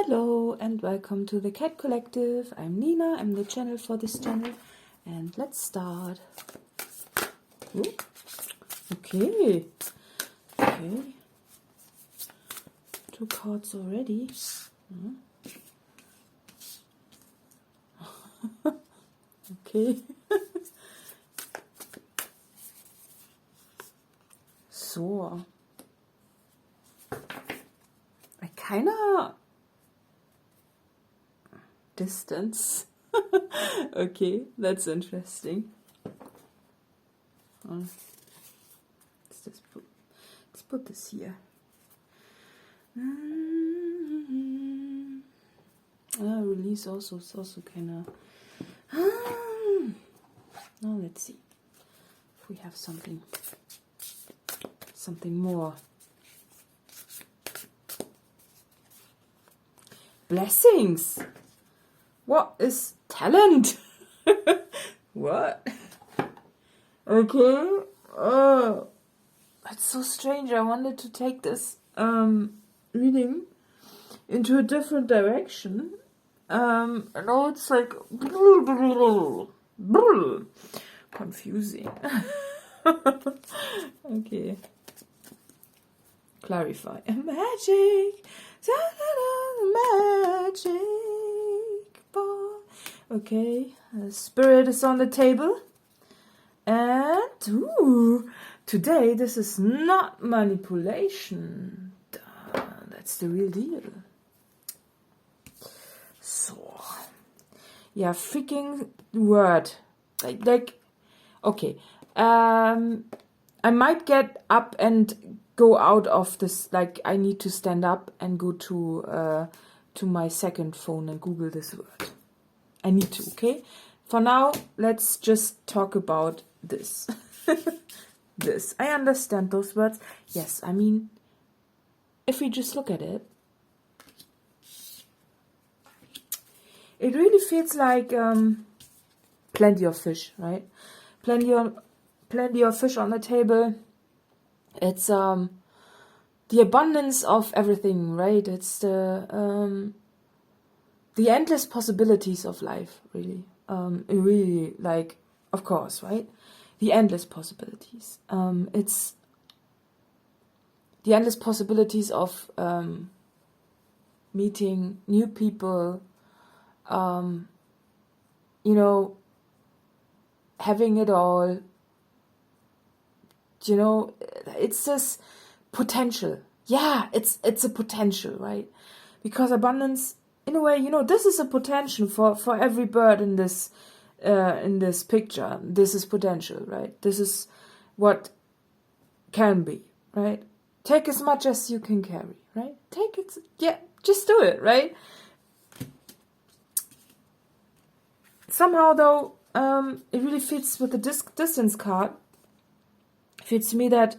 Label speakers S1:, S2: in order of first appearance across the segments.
S1: Hello and welcome to the Cat Collective. I'm Nina, I'm the channel for this channel, and let's start. Ooh. Okay. 2 cards already. Okay. So. I kinda distance. Okay, that's interesting. Let's put this here. Release also is also kinda. Now let's see if we have something more. Blessings. What is talent? What? Okay. Oh, that's so strange. I wanted to take this reading into a different direction. And now it's like confusing. Okay. Clarify. Magic. Magic ball. Okay, spirit is on the table. And today this is not manipulation. That's the real deal. So, yeah, freaking word. Like, okay. I might get up and go out of this. Like, I need to stand up and go to my second phone and Google this word. I need to, okay? For now, let's just talk about this. This. I understand those words. Yes, I mean, if we just look at it, it really feels like plenty of fish, right? Plenty of fish on the table. It's the abundance of everything, right? It's the endless possibilities of life, really. Really, like, of course, right? The endless possibilities. It's the endless possibilities of meeting new people, having it all. It's this potential. Yeah, it's a potential, right? Because abundance, in a way, this is a potential for every bird in this picture. This is potential, right? This is what can be, right? Take as much as you can carry, right? Take it, yeah, just do it, right? Somehow, though, it really fits with the distance card. It feels to me that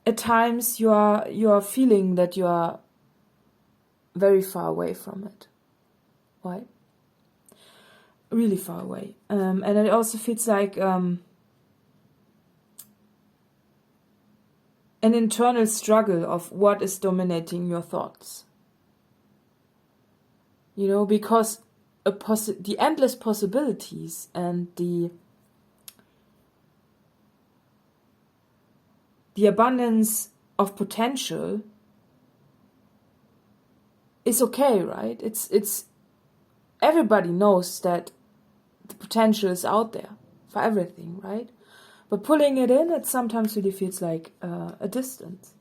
S1: at times you are feeling that you are very far away from it. Why? Really far away. And it also feels like an internal struggle of what is dominating your thoughts. Because the endless possibilities and the abundance of potential is okay, right? It's everybody knows that the potential is out there for everything, right? But pulling it in, it sometimes really feels like a distance,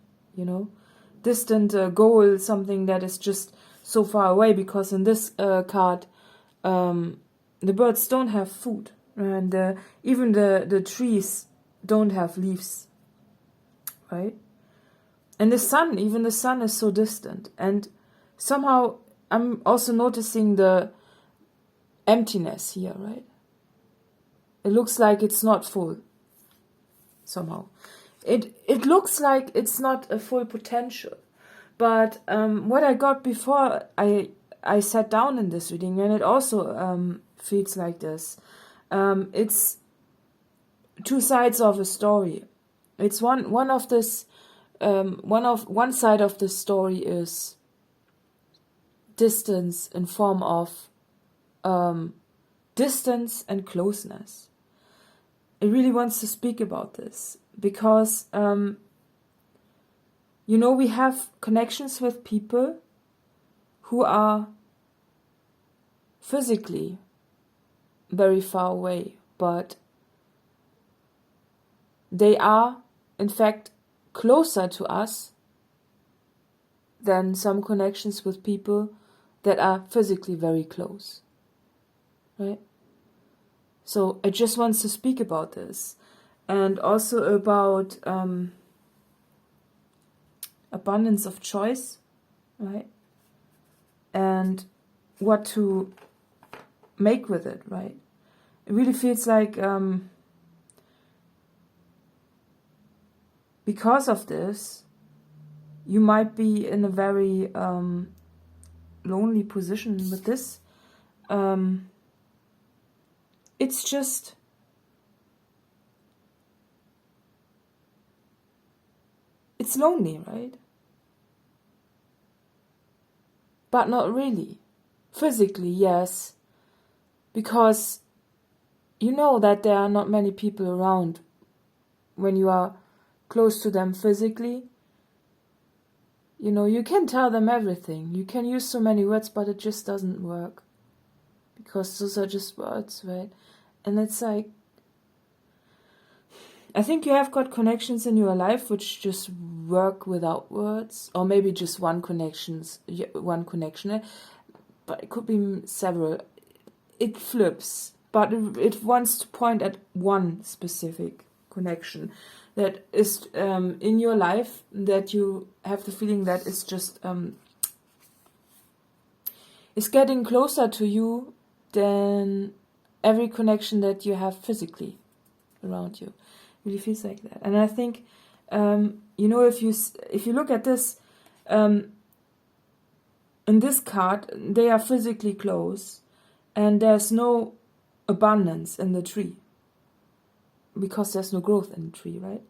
S1: distant goal, something that is just so far away. Because in this card, the birds don't have food, and even the trees don't have leaves. Right? And even the sun is so distant. And somehow I'm also noticing the emptiness here, right? It looks like it's not full. Somehow. It looks like it's not a full potential. But what I got before I sat down in this reading, and it also feels like this. It's two sides of a story. It's one side of the story is distance in form of distance and closeness. It really wants to speak about this because, we have connections with people who are physically very far away, but they are, in fact, closer to us than some connections with people that are physically very close, right? So it just wants to speak about this, and also about abundance of choice, right? And what to make with it, right? It really feels like because of this, you might be in a very lonely position with this. It's just it's lonely, right? But not really. Physically, yes. Because you know that there are not many people around when you are close to them physically. You can tell them everything. You can use so many words, but it just doesn't work. Because those are just words, right? And it's like, I think you have got connections in your life which just work without words, or maybe just one connection, but it could be several. It flips, but it wants to point at one specific connection that is in your life, that you have the feeling that it's just is getting closer to you than every connection that you have physically around you. It really feels like that. And I think if you look at this in this card, they are physically close, and there's no abundance in the tree because there's no growth in the tree, right?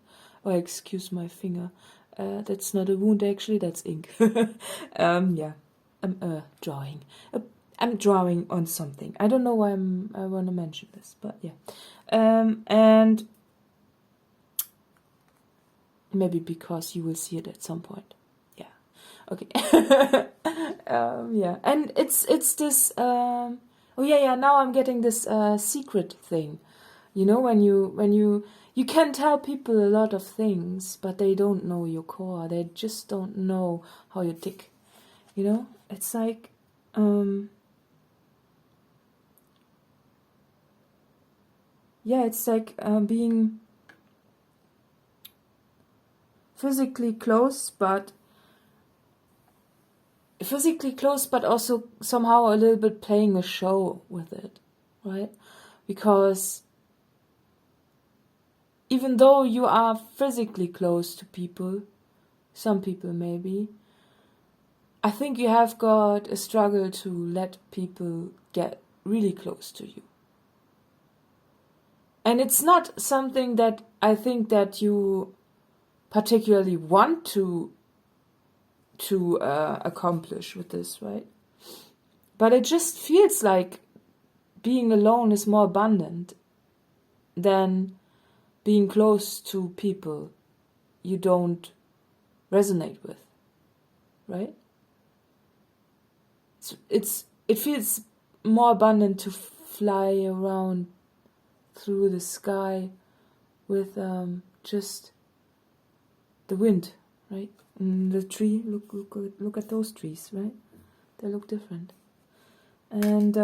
S1: Oh, excuse my finger. That's not a wound, actually. That's ink. Yeah, I'm drawing. I'm drawing on something. I don't know why I want to mention this, but yeah. And maybe because you will see it at some point. Yeah. Okay. Yeah. And it's this. Oh yeah. Now I'm getting this secret thing. When you can tell people a lot of things, but they don't know your core. They just don't know how you tick. It's like it's like being physically close, but also somehow a little bit playing a show with it, right? Because even though you are physically close to people, some people maybe, I think you have got a struggle to let people get really close to you. And it's not something that I think that you particularly want to accomplish with this, right? But it just feels like being alone is more abundant than being close to people you don't resonate with, right? It feels more abundant to fly around through the sky with just the wind, right? And the tree, look at those trees, right? They look different. And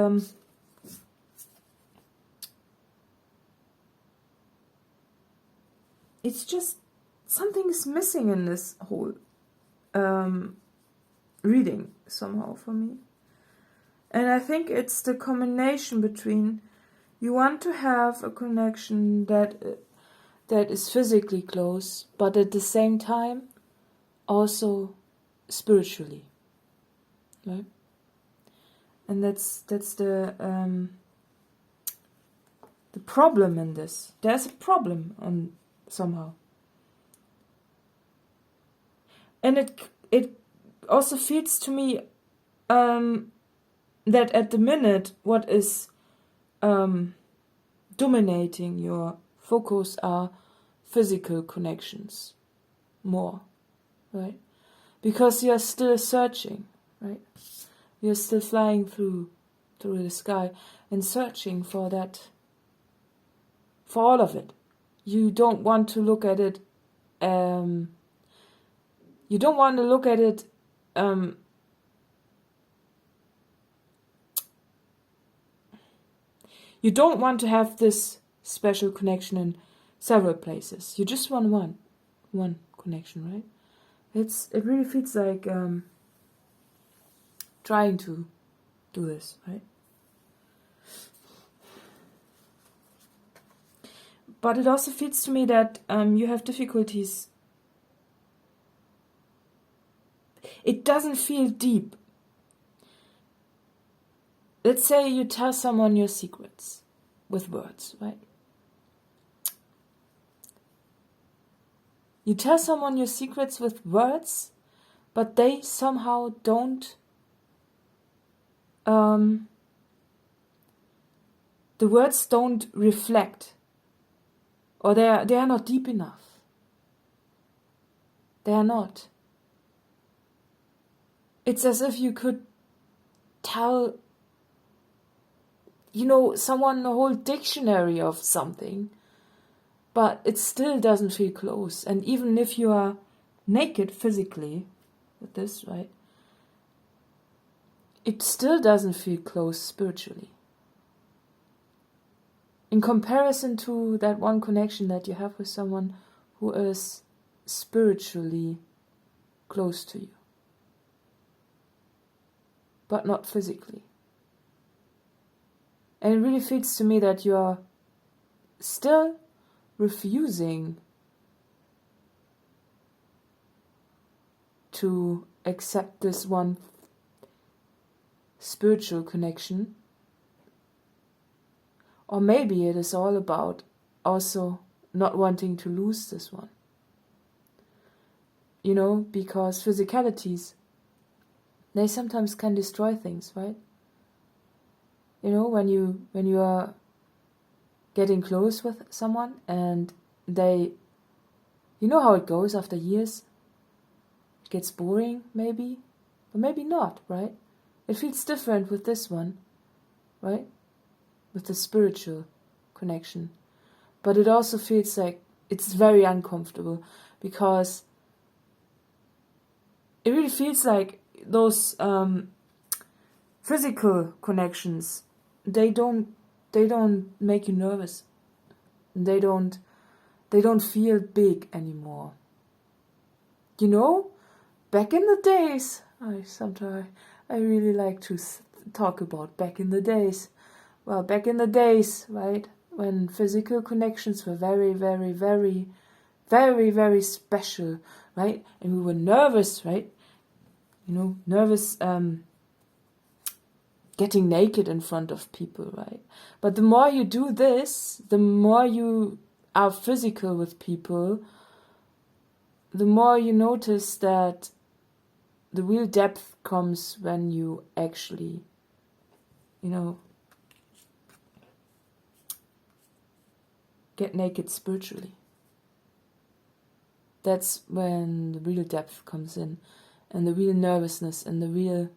S1: it's just something is missing in this whole reading somehow for me. And I think it's the combination between you want to have a connection that is physically close, but at the same time also spiritually, right? And that's the problem in this. There's a problem somehow, and it also feels to me that at the minute what is dominating your focus are physical connections more, right? Because you're still searching, right? You're still flying through the sky and searching for that, for all of it. You don't want to look at it, you don't want to look at it, you don't want to have this special connection in several places. You just want one connection, right? It really feels like trying to do this, right? But it also feels to me that you have difficulties. It doesn't feel deep. Let's say you tell someone your secrets with words, right? You tell someone your secrets with words, but they somehow don't, the words don't reflect, or they are not deep enough. They are not. It's as if you could tell, someone a whole dictionary of something, but it still doesn't feel close. And even if you are naked physically with this, right, it still doesn't feel close spiritually. In comparison to that one connection that you have with someone who is spiritually close to you, but not physically. And it really feels to me that you are still refusing to accept this one spiritual connection. Or maybe it is all about also not wanting to lose this one. Because physicalities, they sometimes can destroy things, right? When you are getting close with someone and they, how it goes after years. It gets boring, maybe, or maybe not, right? It feels different with this one, right? With the spiritual connection. But it also feels like it's very uncomfortable, because it really feels like those physical connections, they don't make you nervous. They don't feel big anymore. Back in the days, I really like to talk about back in the days. Well, back in the days, right, when physical connections were very, very, very, very, very special, right? And we were nervous, right? Nervous getting naked in front of people, right? But the more you do this, the more you are physical with people, the more you notice that the real depth comes when you actually, get naked spiritually. That's when the real depth comes in, and the real nervousness and the real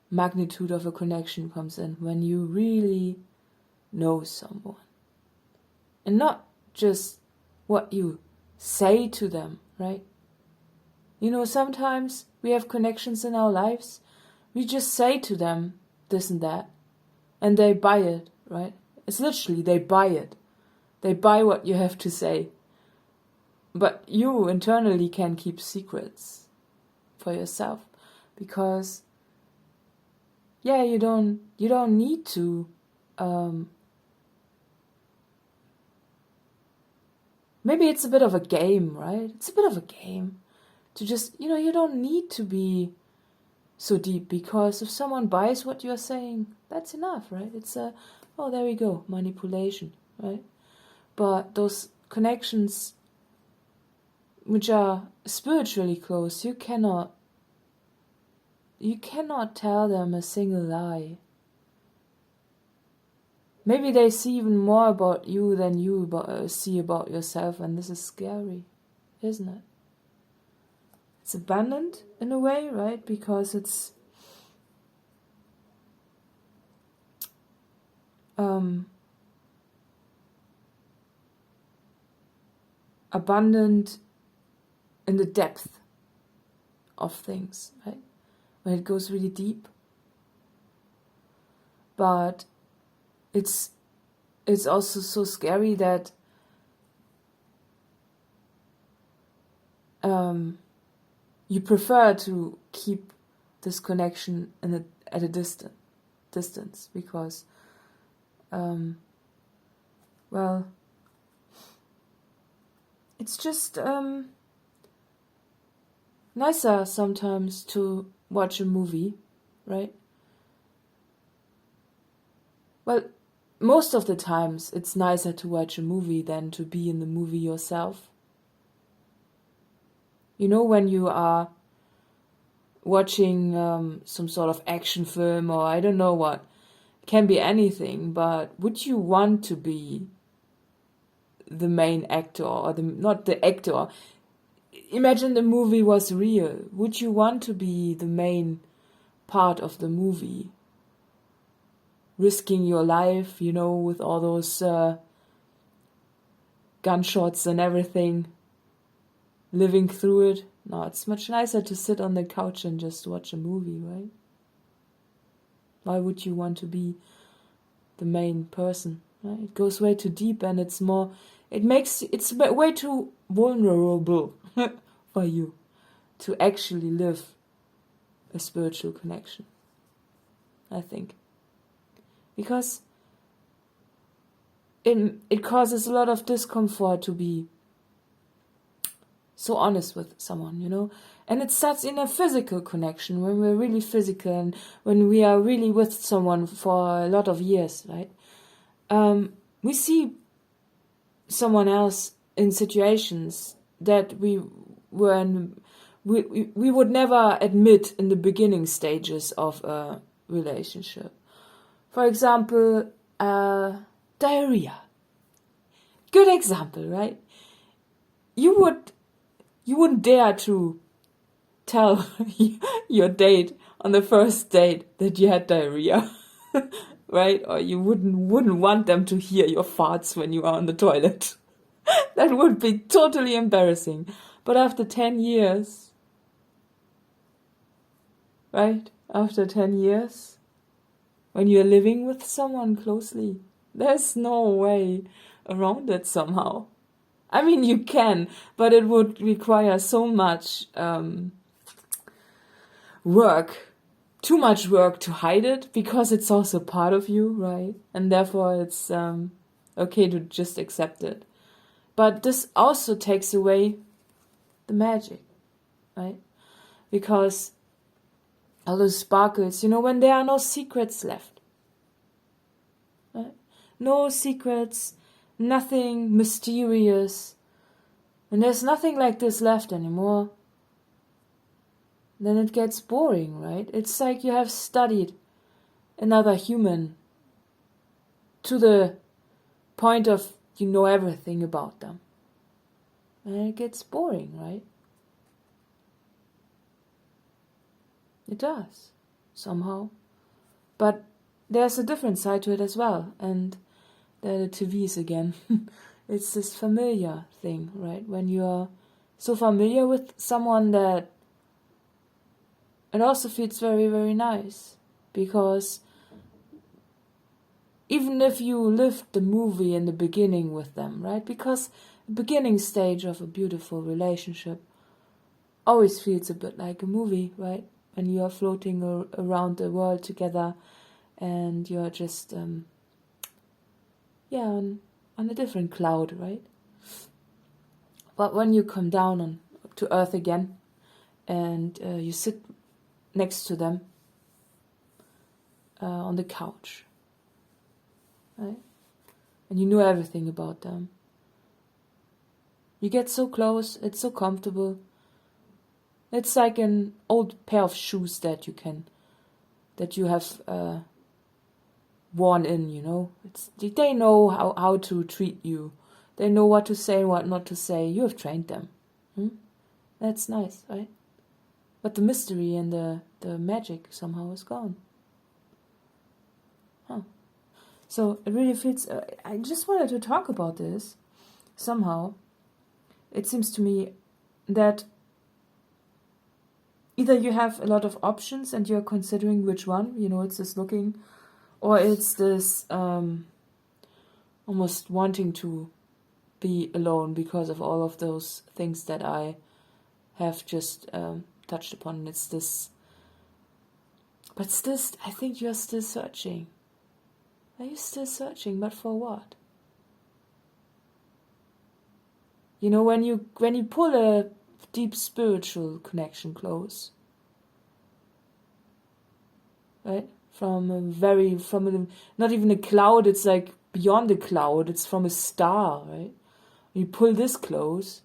S1: magnitude of a connection comes in, when you really know someone. And not just what you say to them, right? Sometimes we have connections in our lives, we just say to them this and that, and they buy it, right? It's literally, they buy it. They buy what you have to say. But you internally can keep secrets for yourself, because you don't need to maybe it's a bit of a game, right? It's a bit of a game to just, you don't need to be so deep, because if someone buys what you're saying, that's enough, right? It's there we go, manipulation, right? But those connections which are spiritually close, you cannot you cannot tell them a single lie. Maybe they see even more about you than you see about yourself, and this is scary, isn't it? It's abundant in a way, right? Because it's abundant in the depth of things, right? When it goes really deep. But it's also so scary that you prefer to keep this connection at a distance because, well, it's just nicer sometimes to watch a movie, right? Well, most of the times it's nicer to watch a movie than to be in the movie yourself. You know, when you are watching some sort of action film or I don't know what, it can be anything, but would you want to be the main actor or not the actor? Imagine the movie was real. Would you want to be the main part of the movie? Risking your life, you know, with all those gunshots and everything, living through it. No, it's much nicer to sit on the couch and just watch a movie, right? Why would you want to be the main person? Right? It goes way too deep, and it's way too vulnerable for you to actually live a spiritual connection, I think. Because it causes a lot of discomfort to be so honest with someone, you know. And it starts in a physical connection, when we're really physical and when we are really with someone for a lot of years, right? We see someone else in situations that we would never admit in the beginning stages of a relationship. For example, diarrhea. Good example, right? You wouldn't dare to tell your date on the first date that you had diarrhea, right? Or you wouldn't want them to hear your farts when you are on the toilet. That would be totally embarrassing. But after 10 years, right? After 10 years, when you're living with someone closely, there's no way around it somehow. I mean, you can, but it would require so much work, too much work to hide it, because it's also part of you, right? And therefore it's okay to just accept it. But this also takes away the magic, right? Because all those sparkles, you know, when there are no secrets left, right? No secrets, nothing mysterious, and there's nothing like this left anymore, then it gets boring, right? It's like you have studied another human to the point of you know everything about them, and it gets boring, right? It does, somehow. But there's a different side to it as well, and there are the TVs again. It's this familiar thing, right? When you're so familiar with someone that it also feels very, very nice. Because even if you lived the movie in the beginning with them, right? Because the beginning stage of a beautiful relationship always feels a bit like a movie, right? When you are floating around the world together and you're just, on a different cloud, right? But when you come down to earth again and you sit next to them on the couch, right? And you know everything about them. You get so close, it's so comfortable. It's like an old pair of shoes that you have worn in, you know. They know how to treat you. They know what to say and what not to say. You have trained them. That's nice, right? But the mystery and the magic somehow is gone. So it really feels... I just wanted to talk about this. Somehow, it seems to me that either you have a lot of options and you're considering which one, you know, it's this looking, or it's this almost wanting to be alone because of all of those things that I have just touched upon. It's this, but still, I think you're still searching. Are you still searching? But for what? You know, when you pull a deep spiritual connection close, right? Not even a cloud, it's like beyond a cloud, it's from a star, right? When you pull this close,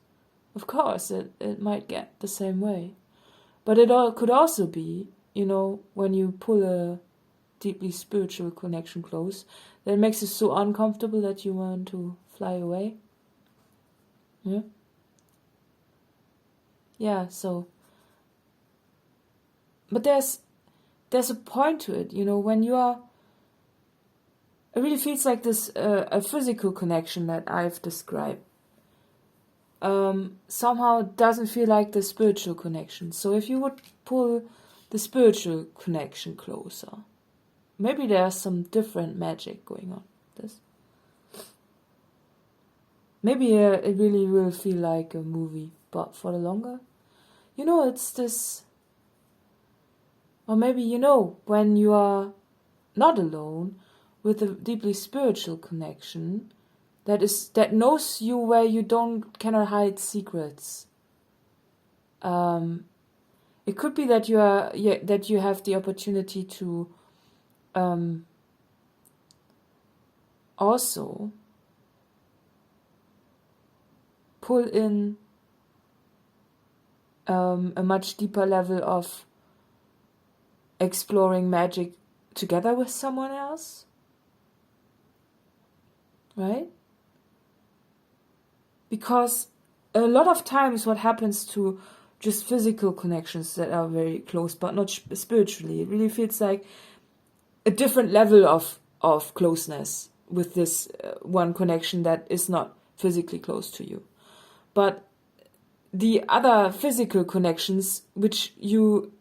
S1: of course, it might get the same way. But it could also be, you know, when you pull a deeply spiritual connection close, that makes you so uncomfortable that you want to fly away. Yeah, so... But there's a point to it, you know, when you are... It really feels like this, a physical connection that I've described. Somehow doesn't feel like the spiritual connection. So if you would pull the spiritual connection closer, maybe there's some different magic going on. Maybe it really will feel like a movie, but for the longer. You know, it's this... Or maybe, you know, when you are not alone with a deeply spiritual connection that knows you where you cannot hide secrets. It could be that you have the opportunity to also pull in a much deeper level of exploring magic together with someone else, right? Because a lot of times what happens to just physical connections that are very close but not spiritually, it really feels like a different level of closeness with this one connection that is not physically close to you. But the other physical connections, which you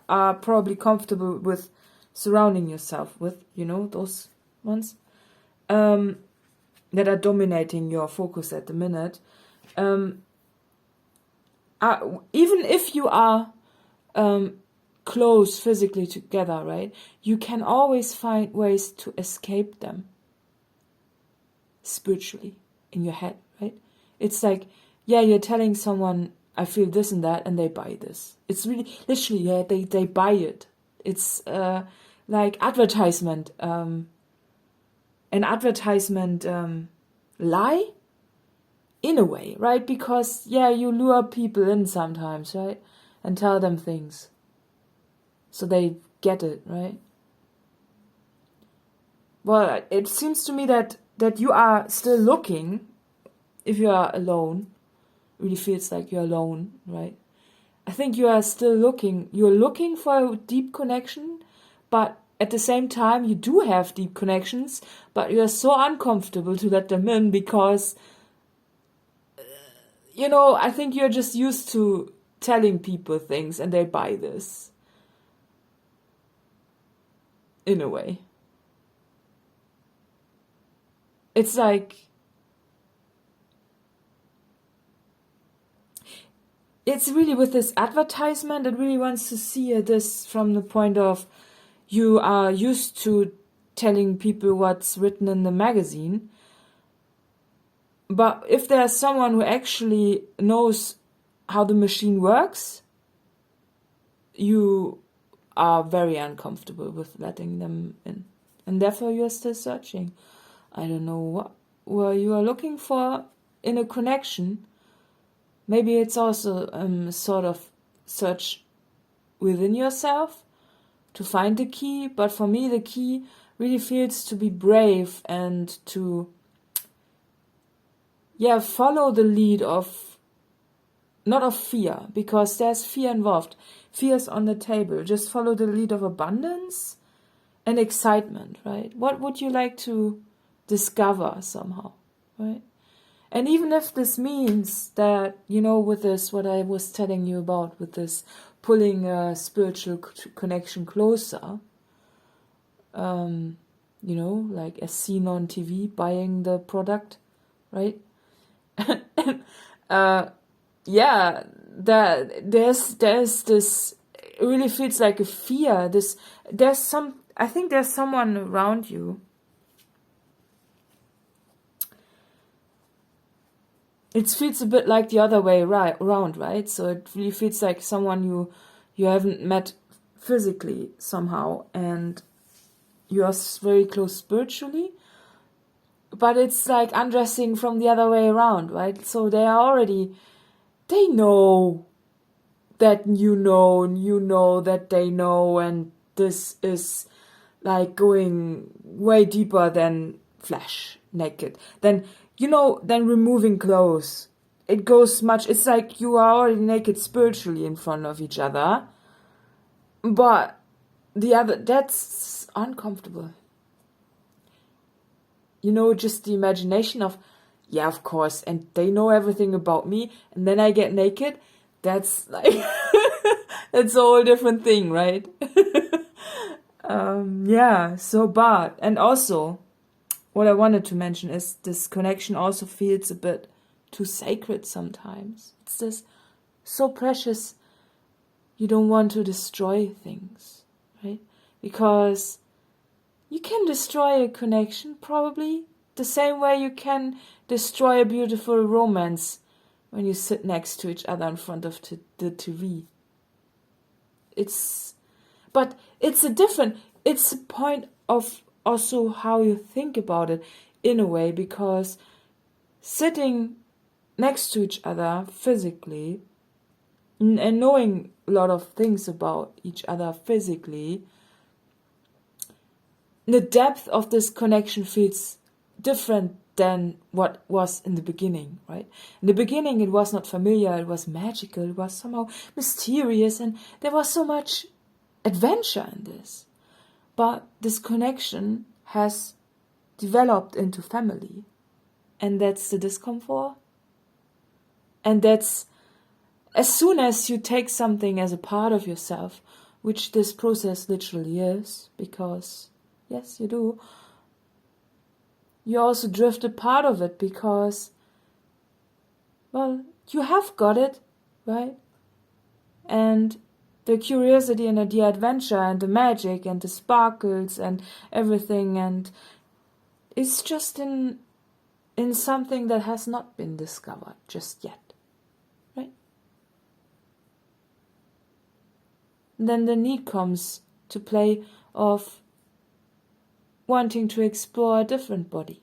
S1: are probably comfortable with surrounding yourself with, you know, those ones that are dominating your focus at the minute, even if you are close physically together, right, you can always find ways to escape them spiritually in your head, right? It's like, yeah, you're telling someone, I feel this and that, and they buy this. It's really, literally, yeah, they buy it. It's like advertisement, an advertisement lie, in a way, right? Because, yeah, you lure people in sometimes, right? And tell them things. So they get it, right? Well, it seems to me that you are still looking, if you are alone. Really feels like you're alone, right? I think you are still looking. You're looking for a deep connection, but at the same time, you do have deep connections, but you're so uncomfortable to let them in because, you know, I think you're just used to telling people things and they buy this. In a way. It's like... It's really with this advertisement, it really wants to see this from the point of you are used to telling people what's written in the magazine. But if there's someone who actually knows how the machine works, you are very uncomfortable with letting them in. And therefore you're still searching. I don't know what you are looking for in a connection. Maybe it's also sort of search within yourself to find the key. But for me, the key really feels to be brave and to, follow the lead of, not of fear, because there's fear involved. Fear's on the table. Just follow the lead of abundance and excitement, right? What would you like to discover somehow, right? And even if this means that, with this, what I was telling you about, with this pulling a spiritual connection closer, like as seen on TV, buying the product, right? There's this, it really feels like a fear. I think there's someone around you. It feels a bit like the other way around, right? So it really feels like someone you haven't met physically somehow, and you are very close spiritually, but it's like undressing from the other way around, right? So they know that you know, and you know that they know, and this is like going way deeper than flesh, naked. Then removing clothes. It's like you are already naked spiritually in front of each other, but that's uncomfortable. Just the imagination of, yeah, of course, and they know everything about me, and then I get naked. That's like, that's a whole different thing, right? And also, what I wanted to mention is this connection also feels a bit too sacred sometimes. It's this so precious, you don't want to destroy things, right? Because you can destroy a connection probably the same way you can destroy a beautiful romance when you sit next to each other in front of the TV. It's a point of also how you think about it in a way, because sitting next to each other physically and knowing a lot of things about each other physically, the depth of this connection feels different than what was in the beginning, right? In the beginning, it was not familiar, it was magical, it was somehow mysterious, and there was so much adventure in this. But this connection has developed into family, and that's the discomfort. And that's, as soon as you take something as a part of yourself, which this process literally is, because, yes, you do, you also drift a part of it because, well, you have got it, right? And the curiosity and the adventure and the magic and the sparkles and everything, and it's just in something that has not been discovered just yet, right? And then the need comes to play of wanting to explore a different body,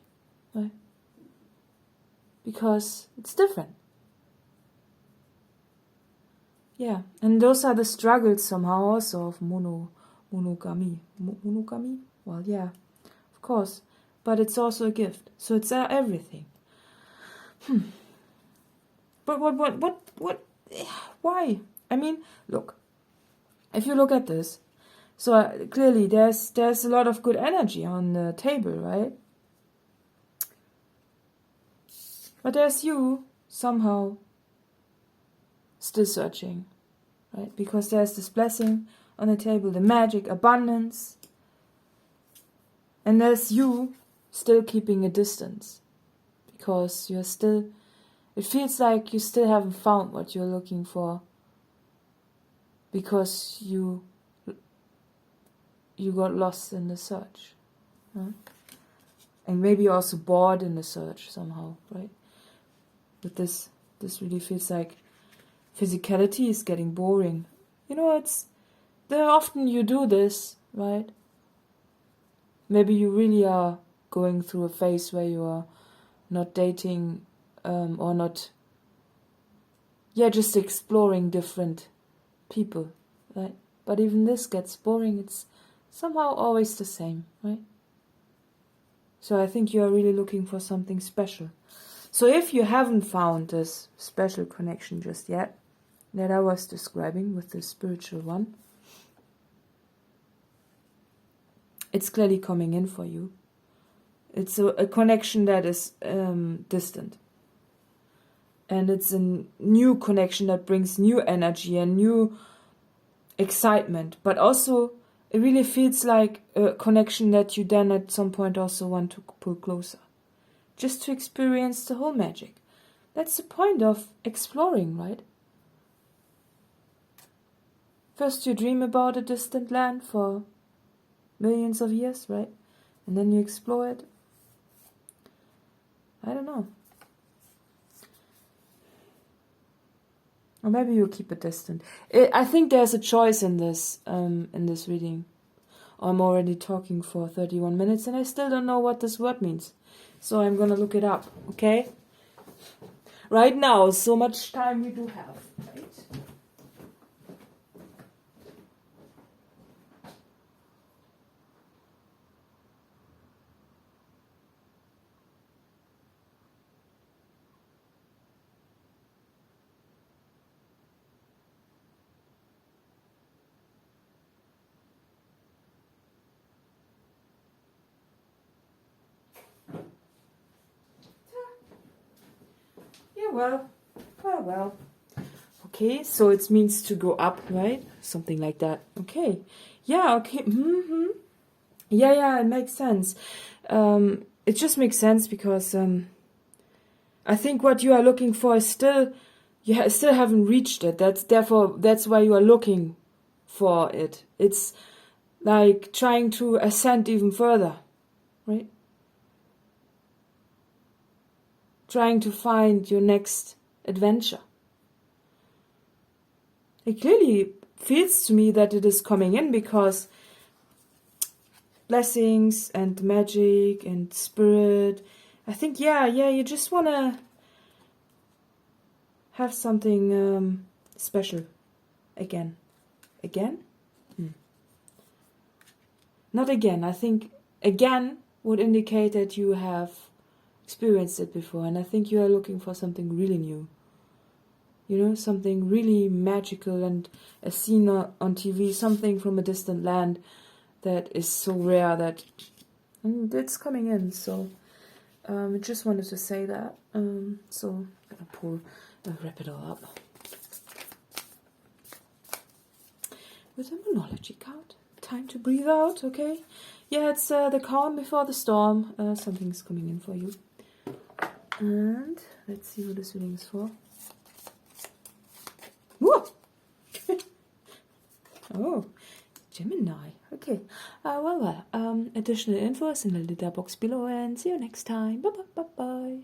S1: right? Because it's different. Yeah, and those are the struggles somehow also of monogamy. Monogamy? Well, yeah, of course. But it's also a gift. So it's everything. But what, why? I mean, look, if you look at this, so clearly there's a lot of good energy on the table, right? But there's you somehow still searching, right? Because there's this blessing on the table, the magic, abundance, and there's you still keeping a distance because you're still, it feels like you still haven't found what you're looking for because you got lost in the search, right? And maybe also bored in the search somehow, right? But this really feels like physicality is getting boring. There often you do this, right? Maybe you really are going through a phase where you are not dating or not, just exploring different people, right? But even this gets boring. It's somehow always the same, right? So I think you are really looking for something special. So if you haven't found this special connection just yet, that I was describing with the spiritual one, it's clearly coming in for you. It's a connection that is distant. And it's a new connection that brings new energy and new excitement. But also, it really feels like a connection that you then at some point also want to pull closer. Just to experience the whole magic. That's the point of exploring, right? First you dream about a distant land for millions of years, right? And then you explore it. I don't know. Or maybe you keep it distant. I think there's a choice in this reading. I'm already talking for 31 minutes and I still don't know what this word means. So I'm gonna look it up, okay? Right now, so much time we do have, right? Well. Okay, so it means to go up, right? Something like that. Okay. Yeah, okay. Yeah, it makes sense. It just makes sense because I think what you are looking for is still, you still haven't reached it. That's why you are looking for it. It's like trying to ascend even further, right? Trying to find your next adventure. It clearly feels to me that it is coming in because blessings and magic and spirit. I think, yeah, you just want to have something special again. Again? Not again. I think again would indicate that you have experienced it before, and I think you are looking for something really new. You know, something really magical and as seen on TV, something from a distant land that is so rare that it's coming in. So I just wanted to say that. So I'm gonna wrap it all up with a Monology card. Time to breathe out, okay? Yeah, it's the calm before the storm. Something's coming in for you. And let's see what this reading is for. Whoa! Oh, Gemini. Okay. Well. Additional info is in the letter box below, and see you next time. Bye.